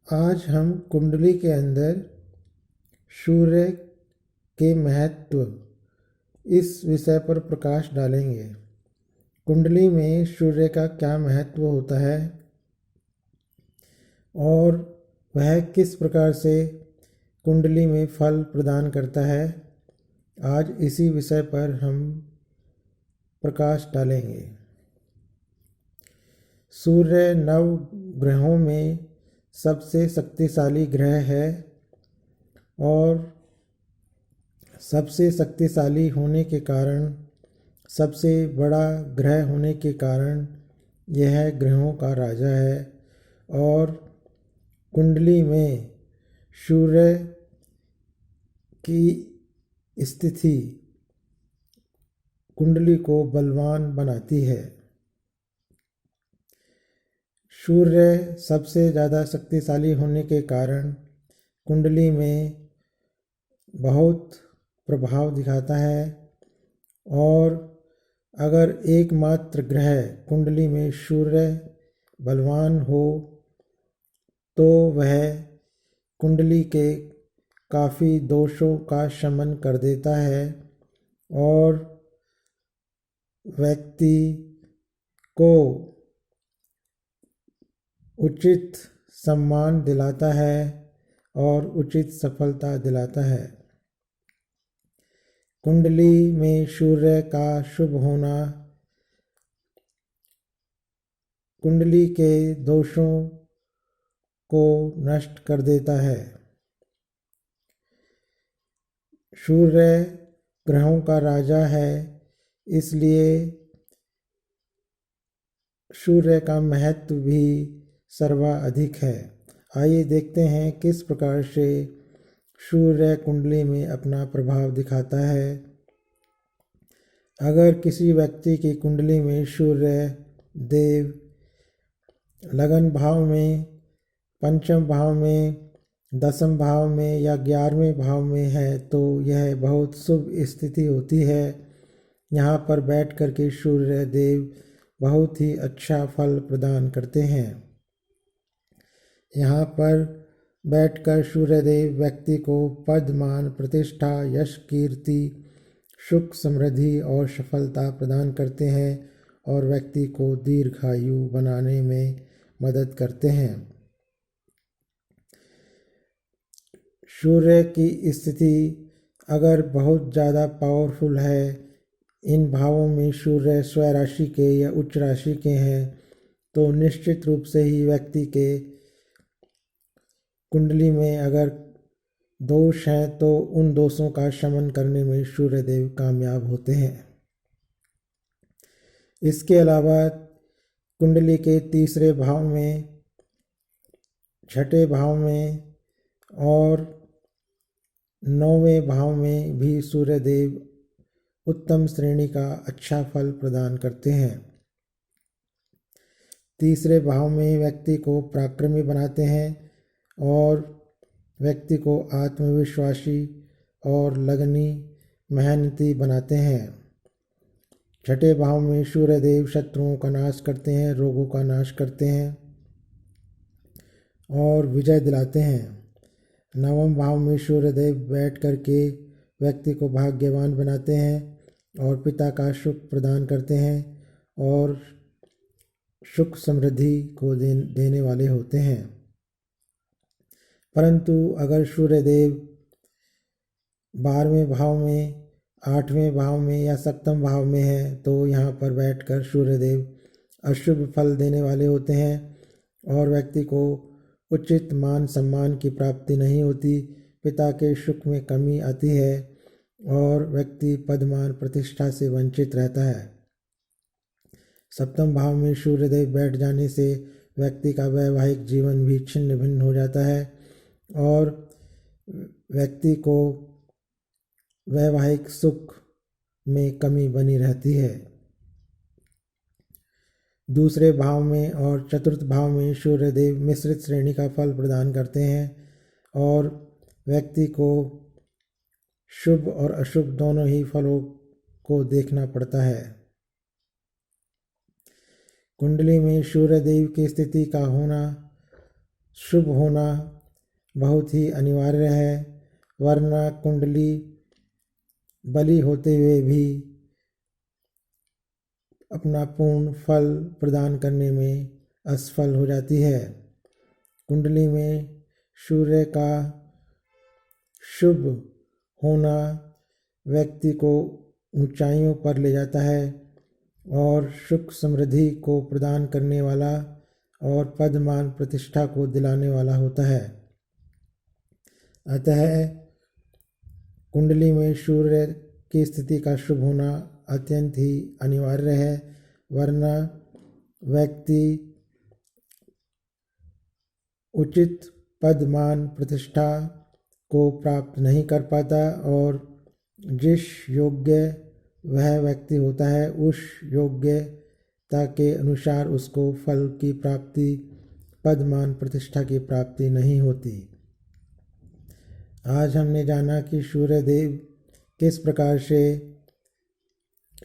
आज हम कुंडली के अंदर सूर्य के महत्व इस विषय पर प्रकाश डालेंगे। कुंडली में सूर्य का क्या महत्व होता है और वह किस प्रकार से कुंडली में फल प्रदान करता है, आज इसी विषय पर हम प्रकाश डालेंगे। सूर्य नव ग्रहों में सबसे शक्तिशाली ग्रह है और सबसे शक्तिशाली होने के कारण, सबसे बड़ा ग्रह होने के कारण यह ग्रहों का राजा है। और कुंडली में सूर्य की स्थिति कुंडली को बलवान बनाती है। सूर्य सबसे ज़्यादा शक्तिशाली होने के कारण कुंडली में बहुत प्रभाव दिखाता है और अगर एकमात्र ग्रह कुंडली में सूर्य बलवान हो तो वह कुंडली के काफ़ी दोषों का शमन कर देता है और व्यक्ति को उचित सम्मान दिलाता है और उचित सफलता दिलाता है। कुंडली में सूर्य का शुभ होना कुंडली के दोषों को नष्ट कर देता है। सूर्य ग्रहों का राजा है, इसलिए सूर्य का महत्व भी सर्वाधिक है। आइए देखते हैं किस प्रकार से सूर्य कुंडली में अपना प्रभाव दिखाता है। अगर किसी व्यक्ति की कुंडली में सूर्य देव लगन भाव में, पंचम भाव में, दसम भाव में या 11वें भाव में है तो यह बहुत शुभ स्थिति होती है। यहाँ पर बैठ कर के सूर्य देव बहुत ही अच्छा फल प्रदान करते हैं। यहाँ पर बैठकर सूर्यदेव व्यक्ति को पद, मान, प्रतिष्ठा, यश, कीर्ति, सुख, समृद्धि और सफलता प्रदान करते हैं और व्यक्ति को दीर्घायु बनाने में मदद करते हैं। सूर्य की स्थिति अगर बहुत ज़्यादा पावरफुल है, इन भावों में सूर्य स्वराशि के या उच्च राशि के हैं, तो निश्चित रूप से ही व्यक्ति के कुंडली में अगर दोष हैं तो उन दोषों का शमन करने में सूर्यदेव कामयाब होते हैं। इसके अलावा कुंडली के तीसरे भाव में, छठे भाव में और 9वें भाव में भी सूर्यदेव उत्तम श्रेणी का अच्छा फल प्रदान करते हैं। तीसरे भाव में व्यक्ति को पराक्रमी बनाते हैं और व्यक्ति को आत्मविश्वासी और लगनी, मेहनती बनाते हैं। छठे भाव में सूर्यदेव शत्रुओं का नाश करते हैं, रोगों का नाश करते हैं और विजय दिलाते हैं। नवम भाव में सूर्यदेव बैठ करके व्यक्ति को भाग्यवान बनाते हैं और पिता का सुख प्रदान करते हैं और सुख समृद्धि को देने वाले होते हैं। परंतु अगर सूर्यदेव 12वें भाव में, 8वें भाव में या सप्तम भाव में है तो यहाँ पर बैठकर सूर्यदेव अशुभ फल देने वाले होते हैं और व्यक्ति को उचित मान सम्मान की प्राप्ति नहीं होती, पिता के सुख में कमी आती है और व्यक्ति पदमान प्रतिष्ठा से वंचित रहता है। सप्तम भाव में सूर्यदेव बैठ जाने से व्यक्ति का वैवाहिक जीवन भी छिन्न भिन्न हो जाता है और व्यक्ति को वैवाहिक सुख में कमी बनी रहती है। दूसरे भाव में और चतुर्थ भाव में सूर्यदेव मिश्रित श्रेणी का फल प्रदान करते हैं और व्यक्ति को शुभ और अशुभ दोनों ही फलों को देखना पड़ता है। कुंडली में सूर्यदेव की स्थिति का होना शुभ होना बहुत ही अनिवार्य है, वरना कुंडली बली होते हुए भी अपना पूर्ण फल प्रदान करने में असफल हो जाती है। कुंडली में सूर्य का शुभ होना व्यक्ति को ऊंचाइयों पर ले जाता है और सुख समृद्धि को प्रदान करने वाला और पद मान प्रतिष्ठा को दिलाने वाला होता है। अतः कुंडली में सूर्य की स्थिति का शुभ होना अत्यंत ही अनिवार्य है, वरना व्यक्ति उचित पद मान प्रतिष्ठा को प्राप्त नहीं कर पाता और जिस योग्य वह व्यक्ति होता है उस योग्यता के अनुसार उसको फल की प्राप्ति, पद मान प्रतिष्ठा की प्राप्ति नहीं होती। आज हमने जाना कि सूर्य देव किस प्रकार से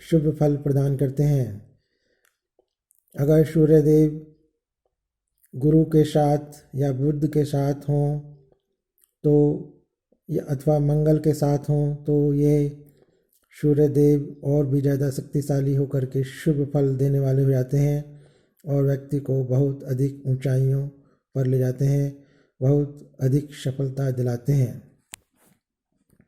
शुभ फल प्रदान करते हैं। अगर सूर्य देव गुरु के साथ या बुध के साथ हों तो अथवा मंगल के साथ हों तो ये सूर्य देव और भी ज़्यादा शक्तिशाली होकर के शुभ फल देने वाले हो जाते हैं और व्यक्ति को बहुत अधिक ऊंचाइयों पर ले जाते हैं, बहुत अधिक सफलता दिलाते हैं।